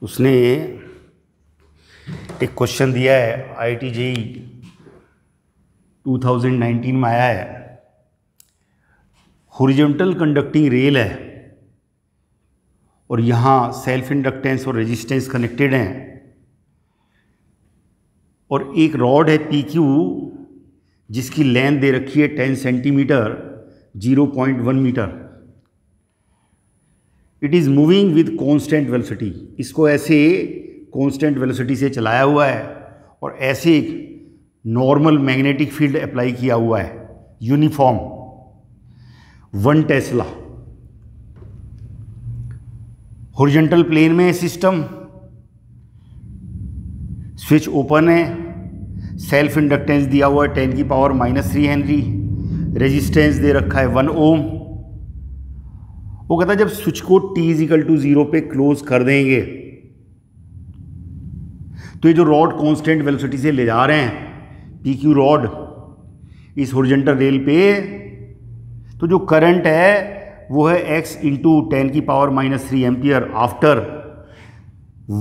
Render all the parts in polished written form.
उसने एक क्वेश्चन दिया है, IIT JEE 2019 में आया है। हॉरिजॉन्टल कंडक्टिंग रेल है और यहाँ सेल्फ इंडक्टेंस और रेजिस्टेंस कनेक्टेड हैं और एक रॉड है PQ जिसकी लेंथ दे रखी है 10 centimetre 0.1 metre. It is moving with constant velocity. इसको ऐसे कॉन्स्टेंट वेलोसिटी से चलाया हुआ है और ऐसे एक नॉर्मल मैग्नेटिक फील्ड अप्लाई किया हुआ है, यूनिफॉर्म 1 टेस्ला। हॉरिजॉन्टल प्लेन में सिस्टम, स्विच ओपन है, सेल्फ इंडक्टेंस दिया हुआ है 10 की पावर -3 हेनरी, रेजिस्टेंस दे रखा है 1 ओम। वो कहता है जब स्विच को t=0 पे क्लोज कर देंगे तो ये जो रॉड कांस्टेंट वेलोसिटी से ले जा रहे हैं PQ रॉड इस हॉरिजॉन्टल रेल पे, तो जो करंट है वो है x × 10 की power -3 ampere after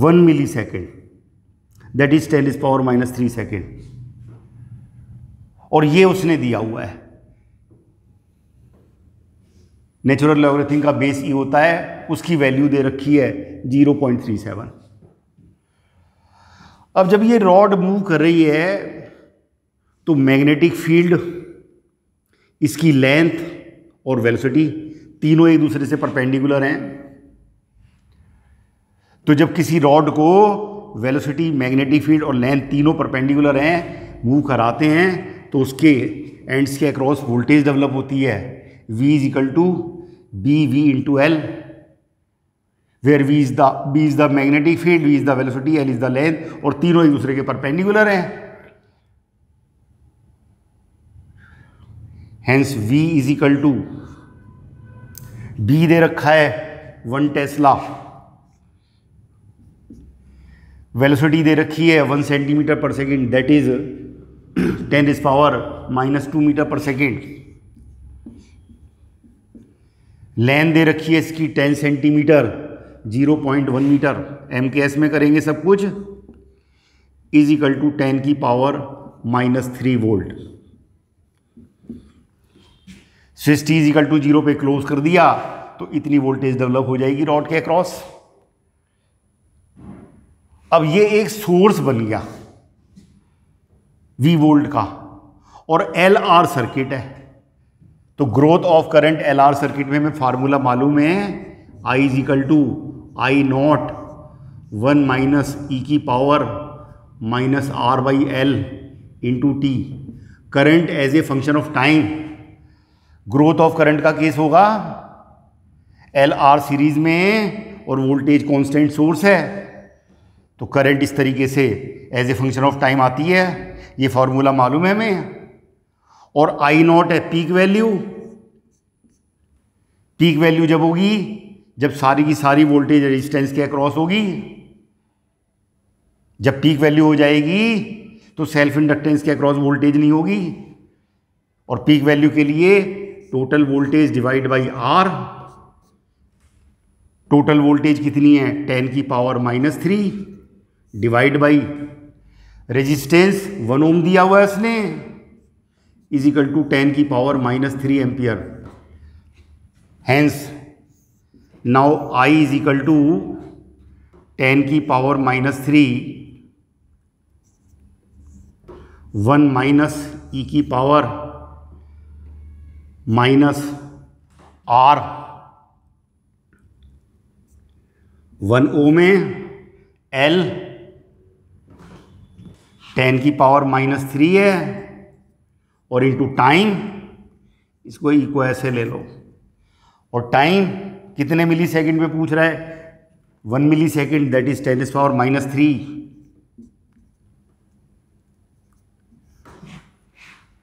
1 millisecond, that is 10⁻³ second. और ये उसने दिया हुआ है। नेचुरल लॉगरिथम का बेस ई होता है, उसकी वैल्यू दे रखी है 0.37। अब जब ये रॉड मूव कर रही है तो मैग्नेटिक फील्ड, इसकी लेंथ और वेलोसिटी तीनों एक दूसरे से परपेंडिकुलर हैं। तो जब किसी रॉड को वेलोसिटी, मैग्नेटिक फील्ड और लेंथ तीनों परपेंडिकुलर हैं, मूव कराते हैं, तो उसके एंड्स के अक्रॉस वोल्टेज डेवलप होती है V = BV × L, where B is the magnetic field, V is the velocity, L is the length, और तीनों एक दूसरे के परपेंडिकुलर हैं। Hence V = B दे रखा है 1 टेस्ला, वेलोसिटी दे रखी है 1 सेंटीमीटर पर सेकेंड, दैट इज 10⁻² मीटर पर सेकेंड। लेंथ दे रखी है इसकी 10 सेंटीमीटर 0.1 मीटर, MKS में करेंगे सब कुछ, = 10 की पावर -3 वोल्ट। स्विच t = 0 पे क्लोज कर दिया तो इतनी वोल्टेज डेवलप हो जाएगी रॉड के अक्रॉस। अब ये एक सोर्स बन गया V वोल्ट का और LR सर्किट है। तो growth of current LR circuit में हमें फार्मूला मालूम है, I = I0 1 - e की power -R/L × t। Current as a function of time, growth of current का केस होगा LR सीरीज में और वोल्टेज कांस्टेंट सोर्स है, तो करंट इस तरीके से as a function of time आती है। ये फॉर्मूला मालूम है हमें। और I0 है पीक वैल्यू। पीक वैल्यू जब होगी जब सारी की सारी वोल्टेज रेजिस्टेंस के अक्रॉस होगी। जब पीक वैल्यू हो जाएगी तो सेल्फ इंडक्टेंस के अक्रॉस वोल्टेज नहीं होगी, और पीक वैल्यू के लिए total voltage divide by R। Total voltage कितनी है 10 की पावर -3 डिवाइड बाई रेजिस्टेंस 1 ओम दिया हुआ है उसने, = 10 की power -3 ampere. Hence now I = 10 की पावर -3 1 - e की पावर -R 1 ओम में L 10 की पावर -3 है और इनटू टाइम, इसको ऐसे ले लो, और टाइम कितने मिली सेकेंड में पूछ रहा है 1 मिली सेकेंड, दैट इज 10⁻³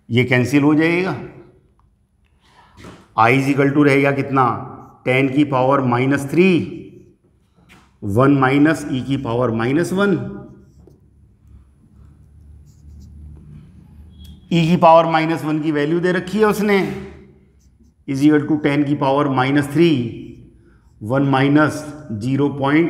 ये कैंसिल हो जाएगा। I = रहेगा कितना 10 की पावर -3 1 - e की पावर -1। e की पावर -1 की वैल्यू दे रखी है उसने, = 10 की पावर -3 1 - 0.1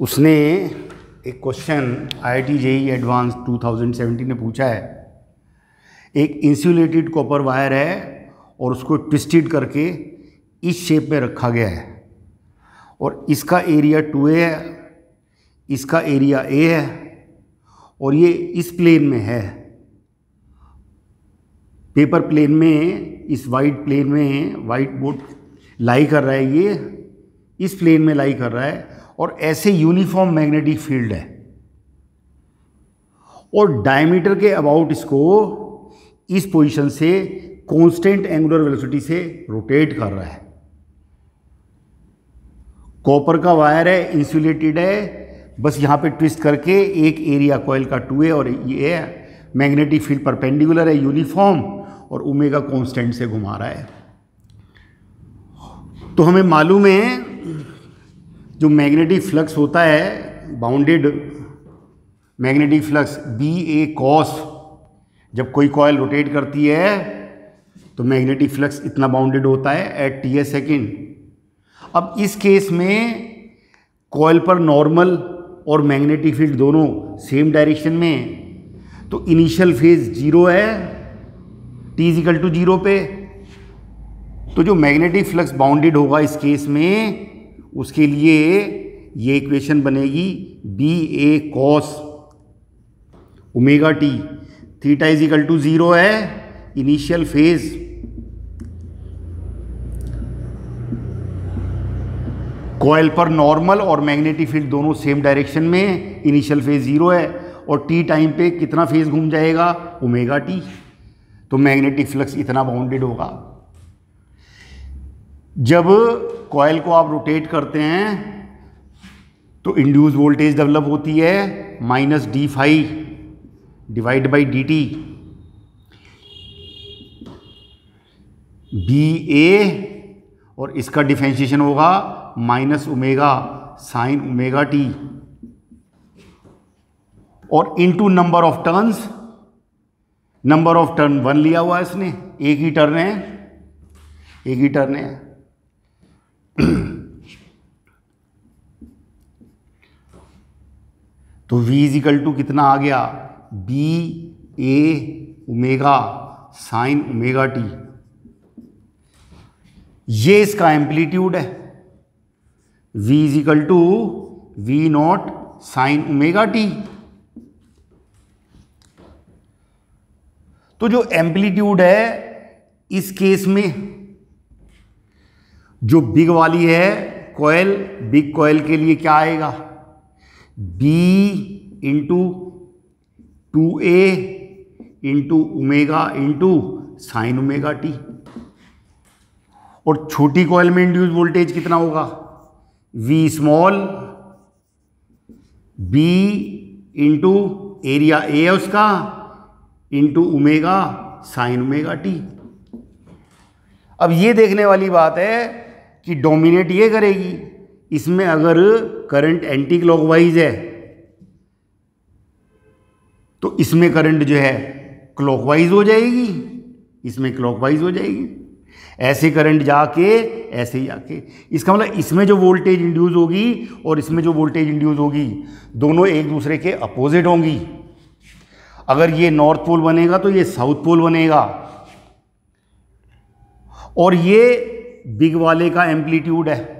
उसने एक क्वेश्चन IIT JEE एडवांस 2017 ने पूछा है। एक इंसुलेटेड कॉपर वायर है और उसको ट्विस्टेड करके इस शेप में रखा गया है और इसका एरिया 2A है, इसका एरिया A है और ये इस प्लेन में है, पेपर प्लेन में, इस वाइट प्लेन में, वाइट बोर्ड लाई कर रहा है, ये इस प्लेन में लाई कर रहा है और ऐसे यूनिफॉर्म मैग्नेटिक फील्ड है और डायमीटर के अबाउट इसको इस पोजीशन से कांस्टेंट एंगुलर वेलोसिटी से रोटेट कर रहा है। कॉपर का वायर है, इंसुलेटेड है, बस यहाँ पे ट्विस्ट करके एक एरिया कॉइल का 2A और ये है, मैग्नेटिक फील्ड परपेंडिकुलर है, यूनिफॉर्म और ओमेगा कांस्टेंट से घुमा रहा है। तो हमें मालूम है जो मैग्नेटिक फ्लक्स होता है, bounded magnetic flux BA cos, जब कोई कॉइल रोटेट करती है तो मैग्नेटिक फ्लक्स इतना बाउंडेड होता है एट TS सेकेंड। अब इस केस में कॉइल पर नॉर्मल और मैग्नेटिक फील्ड दोनों सेम डायरेक्शन में, तो इनिशियल फेज 0 है t = 0 पे। तो जो मैग्नेटिक फ्लक्स बाउंडेड होगा इस केस में, उसके लिए ये इक्वेशन बनेगी BA cos ω t, थीटा = 0 है, इनिशियल फेज कॉइल पर नॉर्मल और मैग्नेटिक फील्ड दोनों सेम डायरेक्शन में, इनिशियल फेज 0 है और t टाइम पे कितना फेज घूम जाएगा, ω t। तो मैग्नेटिक फ्लक्स इतना बाउंडेड होगा। जब कॉइल को आप रोटेट करते हैं तो इंड्यूस वोल्टेज डेवलप होती है -d∅ /dt। BA और इसका डिफरेंशिएशन होगा -ω sin ω t और into number of turns, number of turn 1 लिया हुआ है इसने, एक ही टर्न है, एक ही टर्न है। तो V = कितना आ गया, BA ω sin ω t। ये इसका एम्पलीट्यूड है, V = V0 sin ω t। तो जो एम्पलीट्यूड है इस केस में, जो बिग वाली है कॉइल, बिग कॉइल के लिए क्या आएगा, B × 2A × ω × sin ω t। और छोटी कॉइल में इंड्यूस वोल्टेज कितना होगा, V small, B × area A है उसका × ω sin ω t। अब ये देखने वाली बात है कि डोमिनेट ये करेगी, इसमें अगर करंट एंटी क्लॉकवाइज है तो इसमें करंट जो है क्लॉकवाइज हो जाएगी, इसमें क्लॉकवाइज हो जाएगी, ऐसे करंट जाके ऐसे ही जाके। इसका मतलब इसमें जो वोल्टेज इंड्यूस होगी और इसमें जो वोल्टेज इंड्यूस होगी दोनों एक दूसरे के अपोजिट होंगी। अगर ये नॉर्थ पोल बनेगा तो ये साउथ पोल बनेगा और ये बिग वाले का एम्पलीट्यूड है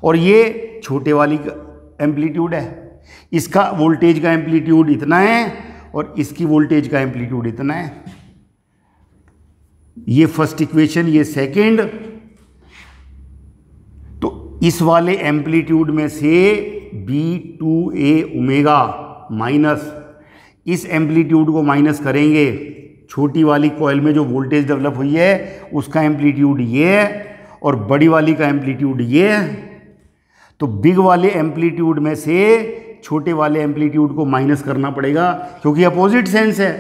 और ये छोटे वाली का एम्पलीट्यूड है। इसका वोल्टेज का एम्पलीट्यूड इतना है और इसकी वोल्टेज का एम्पलीट्यूड इतना है। ये फर्स्ट इक्वेशन, ये सेकंड। तो इस वाले एम्पलीट्यूड में से B2A ओमेगा माइनस इस एम्पलीट्यूड को माइनस करेंगे, छोटी वाली कॉइल में जो वोल्टेज डेवलप हुई है उसका एम्पलीट्यूड ये है और बड़ी वाली का एम्पलीट्यूड ये है। तो बिग वाले एम्पलीट्यूड में से छोटे वाले एम्पलीट्यूड को माइनस करना पड़ेगा क्योंकि अपोजिट सेंस है।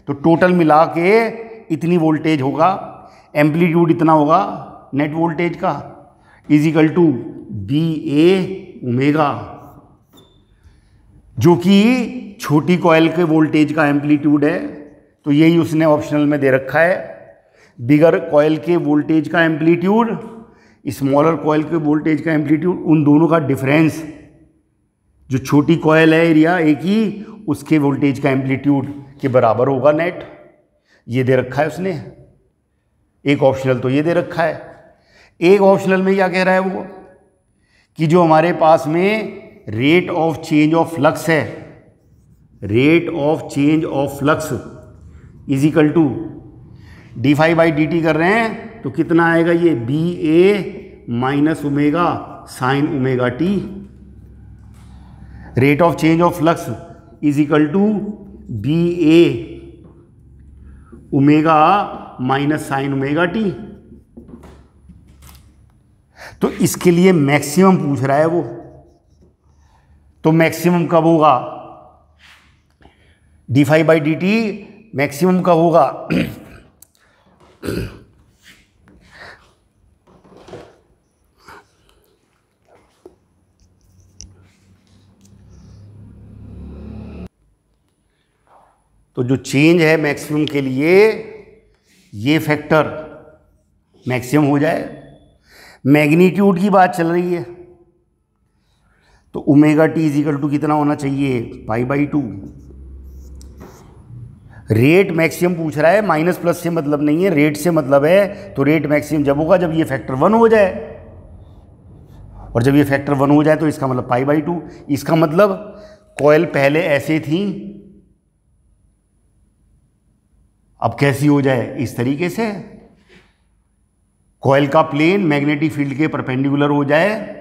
तो टोटल मिला के इतनी वोल्टेज होगा, एम्पलीट्यूड इतना होगा नेट वोल्टेज का, इजिकल टू BA ओमेगा, जो कि छोटी कॉइल के वोल्टेज का एम्पलीट्यूड है। तो यही उसने ऑप्शनल में दे रखा है, बिगर कॉइल के वोल्टेज का एम्पलीट्यूड, स्मॉलर कॉइल के वोल्टेज का एम्पलीट्यूड, उन दोनों का डिफरेंस, जो छोटी कॉइल है एरिया एक ही, उसके वोल्टेज का एम्पलीट्यूड के बराबर होगा नेट। ये दे रखा है उसने, एक ऑप्शनल तो ये दे रखा है। एक ऑप्शनल में क्या कह रहा है वो, कि जो हमारे पास में rate of change of flux है, rate of change of flux is equal to d∅dt कर रहे हैं तो कितना आएगा ये BA minus omega sine omega t। Rate of change of flux is equal to BA omega minus sine omega t। तो इसके लिए मैक्सिमम पूछ रहा है वो, तो मैक्सिमम कब होगा, d∅dt मैक्सिमम कब होगा तो जो चेंज है मैक्सिमम के लिए ये फैक्टर मैक्सिमम हो जाए। मैग्नीट्यूड की बात चल रही है तो omega t is equal to कितना होना चाहिए, π/2। रेट मैक्सिमम पूछ रहा है, माइनस प्लस से मतलब नहीं है, रेट से मतलब है। तो रेट मैक्सिमम जब होगा जब ये फैक्टर 1 हो जाए, और जब ये फैक्टर 1 हो जाए तो इसका मतलब π/2। इसका मतलब कॉइल पहले ऐसे थी, अब कैसी हो जाए, इस तरीके से कॉइल का प्लेन मैग्नेटिक फील्ड के परपेंडिकुलर हो जाए।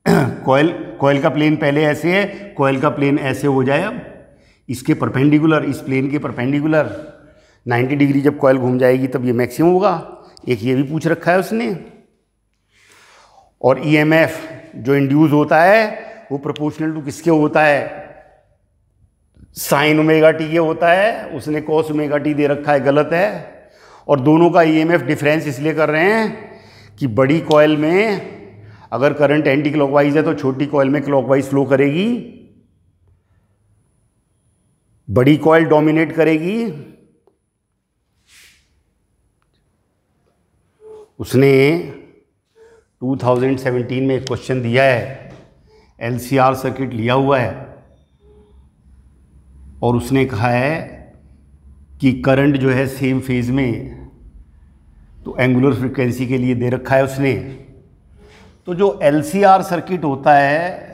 कॉइल का प्लेन पहले ऐसे है, कॉइल का प्लेन ऐसे हो जाए, अब इसके परपेंडिकुलर, इस प्लेन के परपेंडिकुलर 90 डिग्री जब कॉइल घूम जाएगी तब ये मैक्सिमम होगा। एक ये भी पूछ रखा है उसने। और EMF जो इंड्यूस होता है वो प्रोपोर्शनल टू किसके होता है, साइन ओमेगा टी ये होता है। उसने कॉस ओमेगा टी दे रखा है, गलत है। और दोनों का EMF डिफरेंस इसलिए कर रहे हैं कि बड़ी कॉइल में अगर करंट एंटी क्लॉकवाइज है तो छोटी कॉइल में क्लॉकवाइज फ्लो करेगी, बड़ी कॉइल डोमिनेट करेगी। उसने 2017 में एक क्वेश्चन दिया है, LCR सर्किट लिया हुआ है और उसने कहा है कि करंट जो है सेम फेज में, तो एंगुलर फ्रीक्वेंसी के लिए दे रखा है उसने। तो जो LCR सर्किट होता है,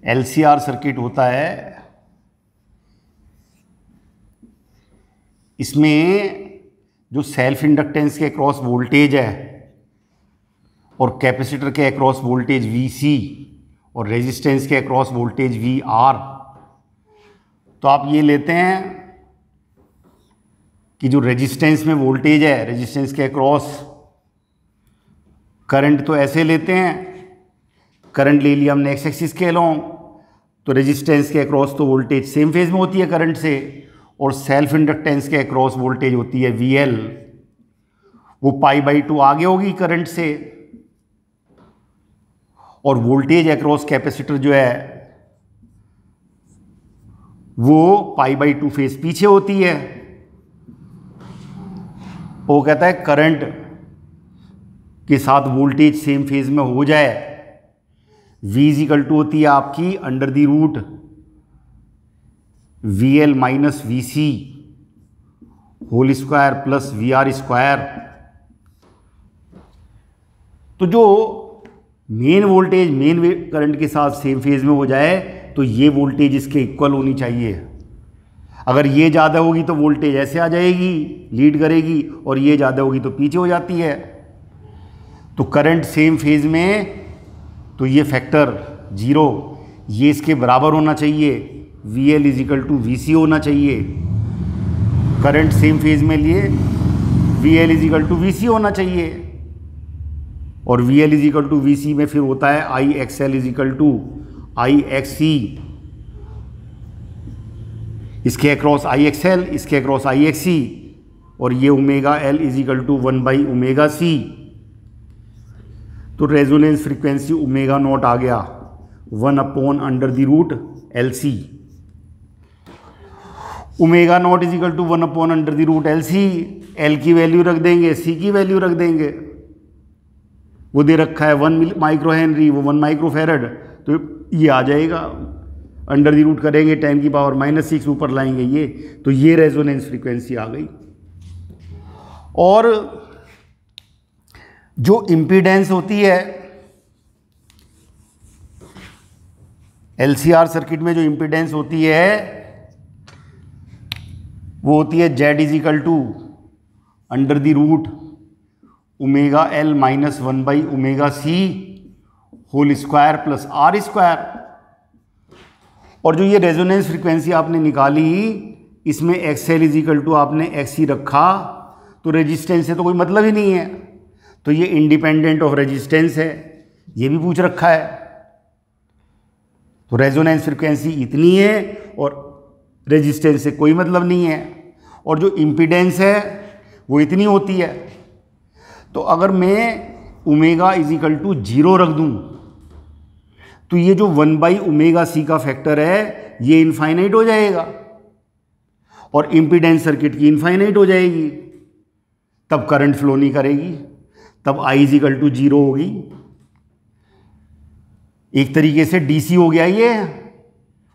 LCR सर्किट होता है, इसमें जो सेल्फ इंडक्टेंस के अक्रॉस वोल्टेज है और कैपेसिटर के अक्रॉस वोल्टेज VC और रेजिस्टेंस के अक्रॉस वोल्टेज VR, तो आप ये लेते हैं कि जो रेजिस्टेंस में वोल्टेज है, रेजिस्टेंस के अक्रॉस करंट तो ऐसे लेते हैं, करंट ले लिया हमने एक्स एक्सिस के अलोंग, तो रेजिस्टेंस के अक्रॉस तो वोल्टेज सेम फेज में होती है करंट से, और सेल्फ इंडक्टेंस के अक्रॉस वोल्टेज होती है VL, वो π/2 आगे होगी करंट से, और वोल्टेज अक्रॉस कैपेसिटर जो है वो π/2 फेज पीछे होती है। वो कहता है करंट के साथ वोल्टेज सेम फेज में हो जाए, V = होती है आपकी √√ VL - VC whole square plus VR square. तो जो मेन वोल्टेज मेन करंट के साथ सेम फेज में हो जाए तो तो ये वोल्टेज इसके इक्वल होनी चाहिए। अगर ये ज़्यादा होगी तो वोल्टेज ऐसे आ जाएगी, लीड करेगी, और ये ज़्यादा होगी तो पीछे हो जाती है। तो करंट सेम फेज में, तो ये फैक्टर 0 ये इसके बराबर होना चाहिए, VL इजिकल टू VC होना चाहिए। करंट सेम फेज में लिए VL इजिकल टू VC होना चाहिए, और VL इजिकल टू VC में फिर होता है IXL इजिकल टू IXC। इसके अक्रॉस IXL, इसके अक्रॉस IXC, और ये omega L equal to 1/ωc। तो रेजोनेंस फ्रीक्वेंसी ओमेगा नॉट आ गया 1/√LC। Omega naught equal to 1/√LC। L की वैल्यू रख देंगे, C की वैल्यू रख देंगे। वो दे रखा है 1 माइक्रो हेनरी, वो 1 माइक्रो फेरड, तो ये आ जाएगा। √, करेंगे 10⁻⁻6 ऊपर लाएंगे ये, तो ये रेजोनेंस फ्रीक्वेंसी आ गई। और जो इम्पीडेंस होती है LCR सर्किट में, जो इम्पीडेंस होती है वो होती है Z equal to √ωL - 1/ωc whole square plus R square. और जो ये रेजोनेंस फ्रीक्वेंसी आपने निकाली, इसमें XL इजिकल टू आपने XC रखा, तो रेजिस्टेंस से तो कोई मतलब ही नहीं है, तो ये इंडिपेंडेंट ऑफ रेजिस्टेंस है, ये भी पूछ रखा है। तो रेजोनेंस फ्रीक्वेंसी इतनी है और रेजिस्टेंस से कोई मतलब नहीं है, और जो इम्पीडेंस है वो इतनी होती है। तो अगर मैं ओमेगा इजिकल टू 0 रख दूं, तो ये जो 1/ωc का फैक्टर है ये इनफाइनाइट हो जाएगा, और इम्पीडेंस सर्किट की इनफाइनाइट हो जाएगी, तब करंट फ्लो नहीं करेगी, तब I इजिकल टू 0 होगी। एक तरीके से DC हो गया ये,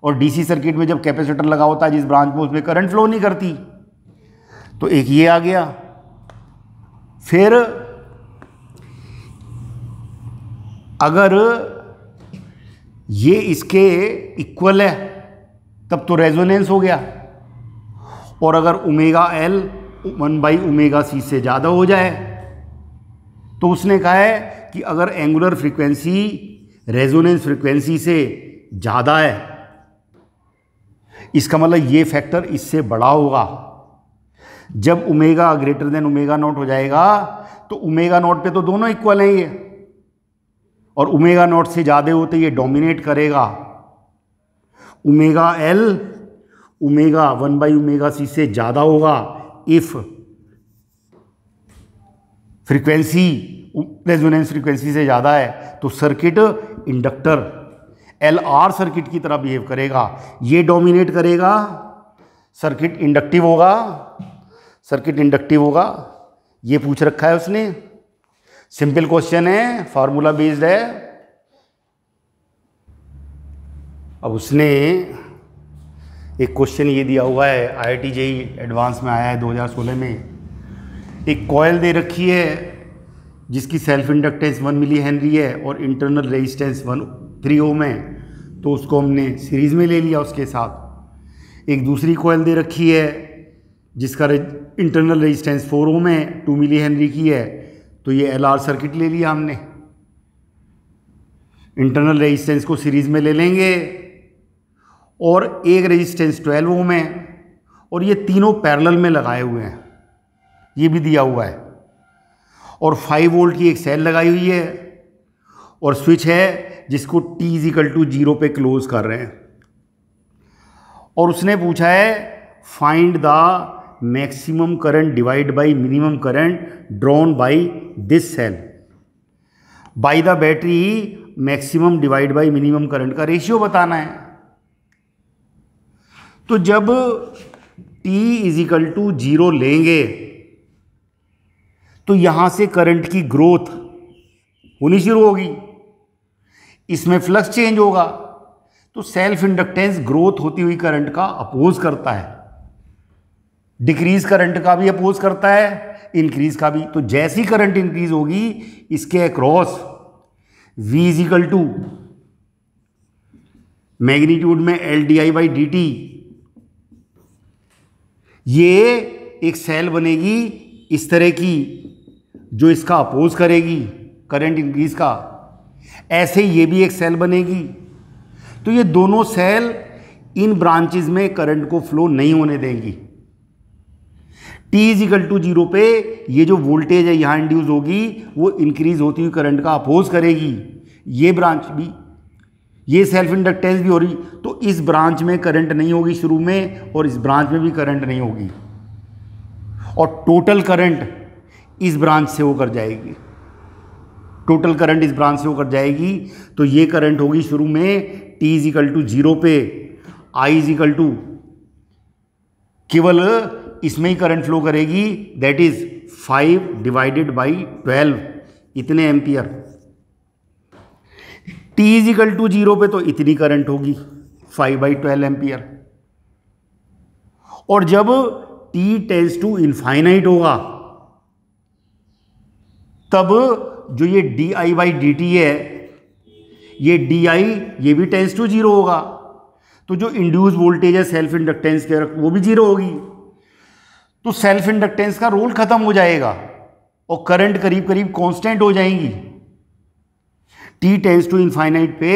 और DC सर्किट में जब कैपेसिटर लगा होता है जिस ब्रांच में, उसमें करंट फ्लो नहीं करती, तो एक ये आ गया। फिर अगर ये इसके इक्वल है तब तो रेजोनेंस हो गया, और अगर ओमेगा L 1/ωc से ज़्यादा हो जाए, तो उसने कहा है कि अगर एंगुलर फ्रीक्वेंसी रेजोनेंस फ्रीक्वेंसी से ज़्यादा है, इसका मतलब ये फैक्टर इससे बड़ा होगा। जब omega greater than omega naught हो जाएगा, तो ओमेगा नॉट पे तो दोनों इक्वल हैं ये, और ओमेगा नॉट से ज़्यादा होते ये डोमिनेट करेगा। ओमेगा L ओमेगा 1/ωc से ज़्यादा होगा इफ़ फ्रीक्वेंसी रेजोनेंस फ्रीक्वेंसी से ज़्यादा है, तो सर्किट इंडक्टर LR सर्किट की तरह बिहेव करेगा, ये डोमिनेट करेगा, सर्किट इंडक्टिव होगा, सर्किट इंडक्टिव होगा। ये पूछ रखा है उसने, सिंपल क्वेश्चन है, फार्मूला बेस्ड है। अब उसने एक क्वेश्चन ये दिया हुआ है, IIT JEE एडवांस में आया है 2016 में। एक कॉयल दे रखी है जिसकी सेल्फ इंडक्टेंस 1 मिली हेनरी है और इंटरनल रेजिस्टेंस 3 ओम है, तो उसको हमने सीरीज़ में ले लिया उसके साथ। एक दूसरी कॉयल दे रखी है जिसका इंटरनल रेजिस्टेंस 4 ओम है, 2 मिली हेनरी की है, तो ये LR सर्किट ले लिया हमने। इंटरनल रेजिस्टेंस को सीरीज़ में ले लेंगे, और एक रेजिस्टेंस 12 ओम है, और ये तीनों पैरेलल में लगाए हुए हैं, ये भी दिया हुआ है, और 5 वोल्ट की एक सेल लगाई हुई है, और स्विच है जिसको T इजिकल टू 0 पे क्लोज कर रहे हैं। और उसने पूछा है find the maximum current divide by minimum current drawn by this cell by the battery, maximum divide by minimum current का रेशियो बताना है। तो जब T इजिकल टू 0 लेंगे, तो यहां से करंट की ग्रोथ होनी शुरू होगी, इसमें फ्लक्स चेंज होगा, तो सेल्फ इंडक्टेंस ग्रोथ होती हुई करंट का अपोज करता है, डिक्रीज करंट का भी अपोज करता है, इंक्रीज का भी। तो जैसी करंट इंक्रीज होगी, इसके across V is equal to magnitude में L D I by D T, ये एक सेल बनेगी इस तरह की जो इसका अपोज करेगी करंट इंक्रीज का, ऐसे ये भी एक सेल बनेगी। तो ये दोनों सेल इन ब्रांचेज में करंट को फ्लो नहीं होने देंगी। T इज इक्वल टू 0 पे ये जो वोल्टेज है यहां इंड्यूस होगी वो इंक्रीज होती हुई करंट का अपोज करेगी। ये ब्रांच भी, ये सेल्फ इंडक्टेंस भी हो रही, तो इस ब्रांच में करंट नहीं होगी शुरू में और इस ब्रांच में भी करंट नहीं होगी, और टोटल करंट इस ब्रांच से होकर जाएगी। टोटल करंट इस ब्रांच से होकर जाएगी, तो ये करंट होगी शुरू में T इज इक्वल टू 0 पे I इज इक्वल टू, केवल इसमें ही करंट फ्लो करेगी, दैट इज 5 डिवाइडेड बाई 12, इतने ampere. T is equal to 0 पे तो इतनी करंट होगी 5/12 एम्पियर। और जब T टेंड्स टू इनफाइनाइट होगा तब जो ये di/dt है, ये di ये भी टेंड्स टू 0 होगा, तो जो इंड्यूस वोल्टेज है सेल्फ इंडक्टेंस के वो भी 0 होगी। तो सेल्फ इंडक्टेंस का रोल खत्म हो जाएगा और करंट करीब करीब कांस्टेंट हो जाएंगी। T टेंड्स टू इनफाइनाइट पे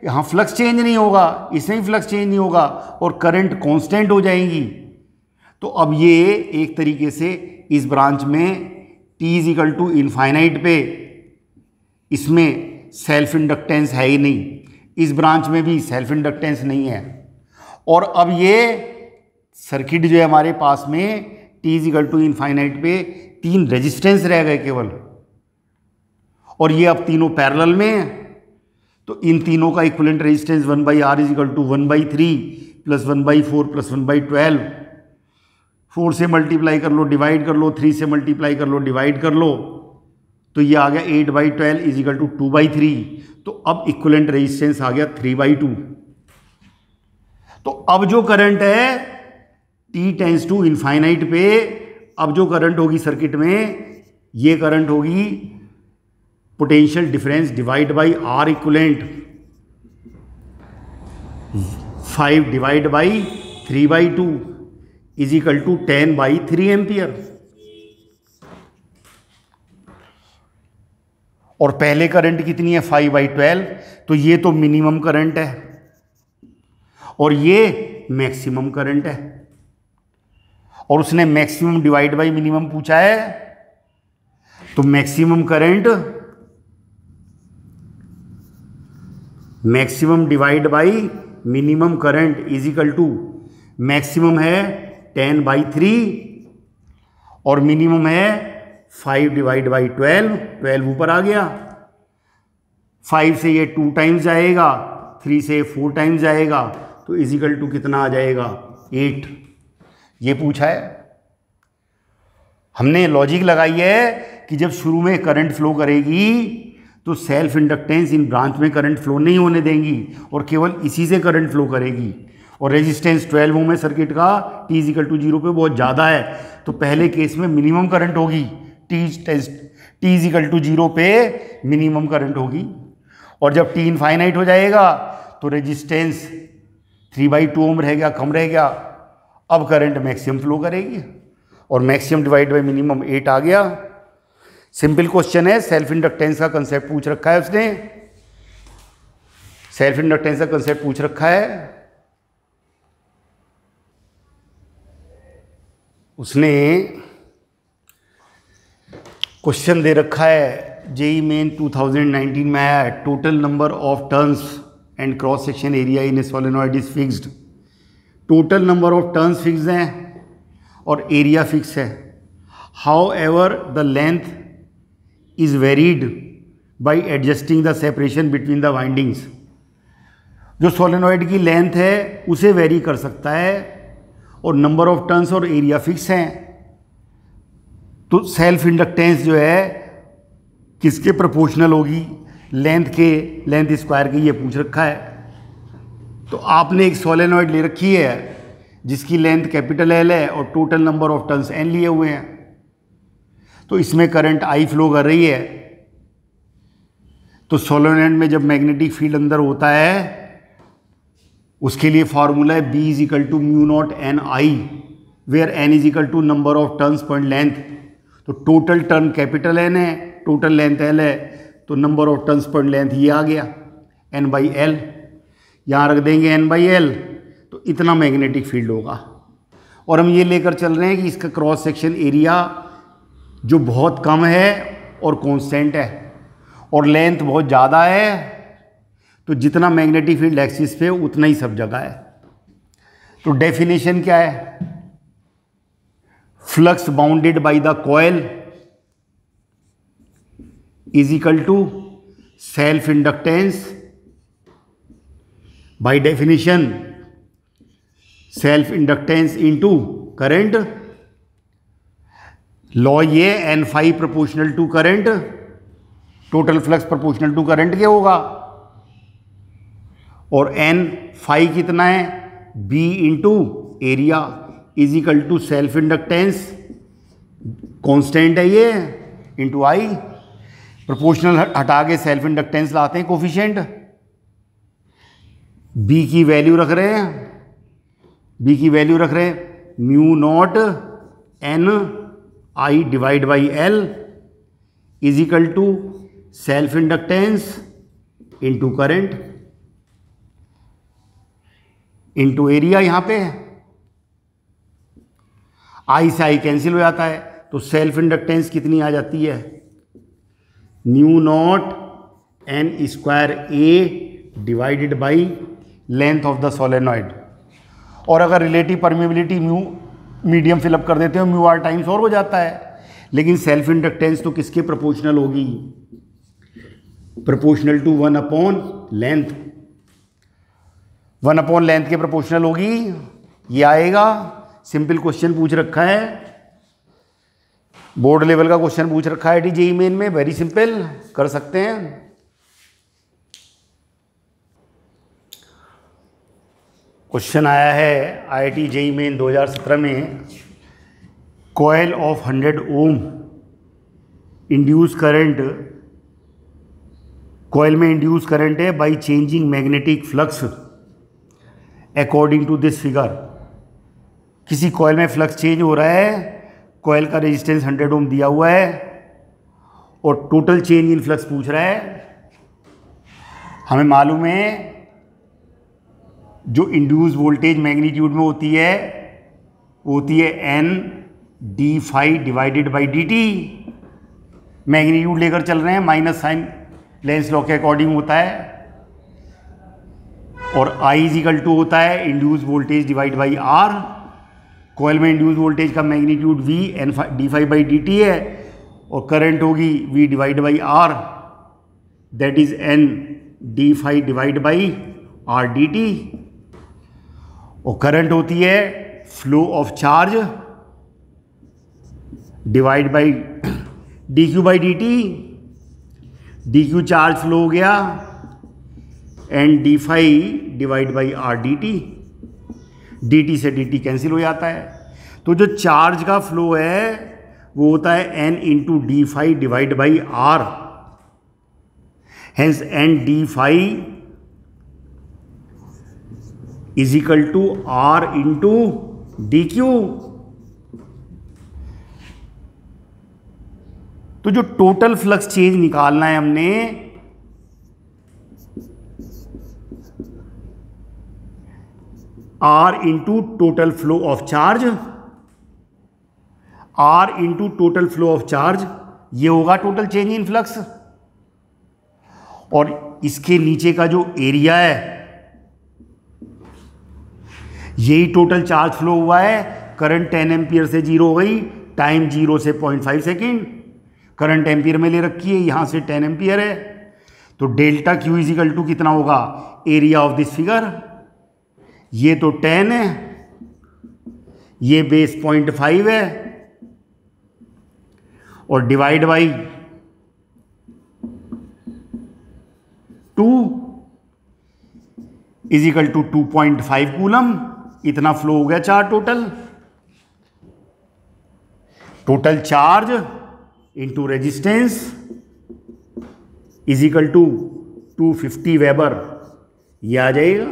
यहां फ्लक्स चेंज नहीं होगा, इसमें भी फ्लक्स चेंज नहीं होगा और करंट कांस्टेंट हो जाएंगी। तो अब ये एक तरीके से इस ब्रांच में T is equal to infinite पे इसमें सेल्फ इंडक्टेंस है ही नहीं, इस ब्रांच में भी सेल्फ इंडक्टेंस नहीं है। और अब ये सर्किट जो है हमारे पास में T is equal to infinite पे 3 रेजिस्टेंस रह गए केवल, और ये अब तीनों पैरेलल में हैं। तो इन तीनों का equivalent resistance 1/R is equal to 1/3 plus 1/4 plus 1/12, 4 से मल्टीप्लाई कर लो डिवाइड कर लो, 3 से मल्टीप्लाई कर लो डिवाइड कर लो, तो ये आ गया 8/12 इज इक्वल टू 2/3। तो अब इक्विवेलेंट रेजिस्टेंस आ गया 3/2। तो अब जो करंट है T टेंड्स टू इनफाइनाइट पे, अब जो करंट होगी सर्किट में, ये करंट होगी potential difference divide by R equivalent, 5 divide by 3/2 is equal to 10/3 ampere. और पहले करंट कितनी है 5/12, तो ये तो मिनिमम करंट है और ये मैक्सिमम करंट है, और उसने मैक्सिमम डिवाइड बाई मिनिमम पूछा है, तो maximum current maximum divide by minimum current is equal to, maximum है 10/3 और मिनिमम है 5 डिवाइड बाई 12, 12 ऊपर आ गया, 5 से ये 2 टाइम्स जाएगा, 3 से 4 टाइम्स जाएगा, तो इज इक्वल टू कितना आ जाएगा 8। ये पूछा है हमने, लॉजिक लगाई है कि जब शुरू में करंट फ्लो करेगी तो सेल्फ इंडक्टेंस इन ब्रांच में करंट फ्लो नहीं होने देंगी और केवल इसी से करंट फ्लो करेगी। और रेजिस्टेंस 12 ओम है सर्किट का, T इज इक्वल टू 0 पे बहुत ज़्यादा है, तो पहले केस में मिनिमम करंट होगी, T इज इक्वल टू 0 पे मिनिमम करंट होगी। और जब T इनफाइनाइट हो जाएगा तो रेजिस्टेंस 3/2 ओम रह गया, कम रह गया, अब करंट मैक्सिमम फ्लो करेगी और मैक्सिमम डिवाइड बाई मिनिमम 8 आ गया। सिंपल क्वेश्चन है, सेल्फ इंडक्टेंस का कंसेप्ट पूछ रखा है उसने, सेल्फ इंडक्टेंस का कंसेप्ट पूछ रखा है उसने, क्वेश्चन दे रखा है जेई मेन 2019 में आया, total number of turns and cross section area in A solenoid is fixed. Total number of turns fix हैं और एरिया फिक्स है। How ever the length is varied by adjusting the separation between the windings. जो solenoid की length है उसे very कर सकता है और नंबर ऑफ टर्न्स और एरिया फिक्स हैं। तो सेल्फ इंडक्टेंस जो है किसके प्रोपोर्शनल होगी, लेंथ के, लेंथ स्क्वायर की, ये पूछ रखा है। तो आपने एक सोलेनॉइड ले रखी है जिसकी लेंथ कैपिटल L है और total number of turns N लिए हुए हैं, तो इसमें करंट I फ्लो कर रही है। तो सोलेनॉइड में जब मैग्नेटिक फील्ड अंदर होता है उसके लिए फॉर्मूला है B is equal to mu naught N I, where N is equal to number of turns per length. तो टोटल टर्न कैपिटल N है, टोटल लेंथ L है, तो number of turns per length ये आ गया N by L. यहाँ रख देंगे N बाई एल, तो इतना मैग्नेटिक फील्ड होगा। और हम ये लेकर चल रहे हैं कि इसका क्रॉस सेक्शन एरिया जो बहुत कम है और कांस्टेंट है और लेंथ बहुत ज़्यादा है, तो जितना मैग्नेटिक फील्ड एक्सिस पे उतना ही सब जगह है। तो डेफिनेशन क्या है? Flux bounded by the coil is equal to self inductance, by definition self inductance into current. Law ये N phi proportional to current, total flux proportional to current क्या होगा, और एन फाई कितना है, B into area is equal to self inductance, constant है ये, into आई। Proportional हटा के सेल्फ इंडक्टेंस लाते हैं कोफिशिएंट, बी की वैल्यू रख रहे हैं, बी की वैल्यू रख रहे हैं mu naught N I divide by L is equal to self inductance into current into area. यहां पे आई से आई कैंसिल हो जाता है, तो सेल्फ इंडक्टेंस कितनी आ जाती है, mu naught N square A divided by length of the solenoid. और अगर relative permeability mu medium fill up कर देते हो, म्यू आर टाइम्स और हो जाता है। लेकिन सेल्फ इंडक्टेंस तो किसके प्रोपोर्शनल होगी, proportional to 1 upon length, 1 upon length के प्रोपोर्शनल होगी, ये आएगा। सिंपल क्वेश्चन पूछ रखा है, बोर्ड लेवल का क्वेश्चन पूछ रखा है जेईई मेन में, वेरी सिंपल, कर सकते हैं। क्वेश्चन आया है आईआईटी जेईई मेन 2017 में, coil of 100 ohm induce current, coil में इंड्यूस करंट है by changing magnetic flux according to this figure. किसी कॉइल में फ्लक्स चेंज हो रहा है, कॉइल का रेजिस्टेंस 100 ओम दिया हुआ है और टोटल चेंज इन फ्लक्स पूछ रहा है। हमें मालूम है जो इंड्यूस वोल्टेज मैग्नीट्यूड में होती है वो होती है N d phi divided by D t. Magnitude लेकर चल रहे हैं, माइनस साइन लेंस लॉ के अकॉर्डिंग होता है, और आई इज इक्वल टू होता है induce voltage divide by R. Coil में इंड्यूस वोल्टेज का magnitude V N d phi by D t है, और करंट होगी V divide by R, that is N d phi divide by R d t. और current होती है flow of charge divide by d q by D t. D q charge flow हो गया and d phi divide by R d t, d t से d t cancel हो जाता है। तो जो चार्ज का फ्लो है वो होता है N into d phi divide by R, hence N d phi is equal to R into d q. तो जो टोटल फ्लक्स चेंज निकालना है हमने, R into total flow of charge, R into total flow of charge, ये होगा total change in flux. और इसके नीचे का जो एरिया है यही टोटल चार्ज फ्लो हुआ है। करंट 10 एम्पियर से 0 हो गई, टाइम 0 से 0.5 सेकेंड, करंट एम्पियर में ले रखी है, यहां से 10 एम्पियर है। तो delta q is equal to कितना होगा, एरिया ऑफ दिस फिगर, ये तो 10 है, ये बेस 0.5 है, और divide by 2 is equal to 2.5 coulomb. इतना फ्लो हो गया charge total, total charge into resistance is equal to 250 weber, ये आ जाएगा।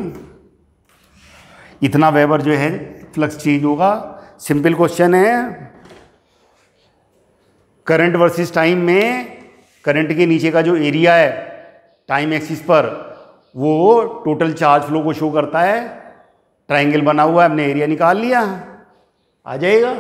इतना वेबर जो है फ्लक्स चेंज होगा। सिंपल क्वेश्चन है। करंट वर्सेस टाइम में करंट के नीचे का जो एरिया है टाइम एक्सिस पर वो टोटल चार्ज फ्लो को शो करता है। ट्रायंगल बना हुआ है, हमने एरिया निकाल लिया, आ जाएगा।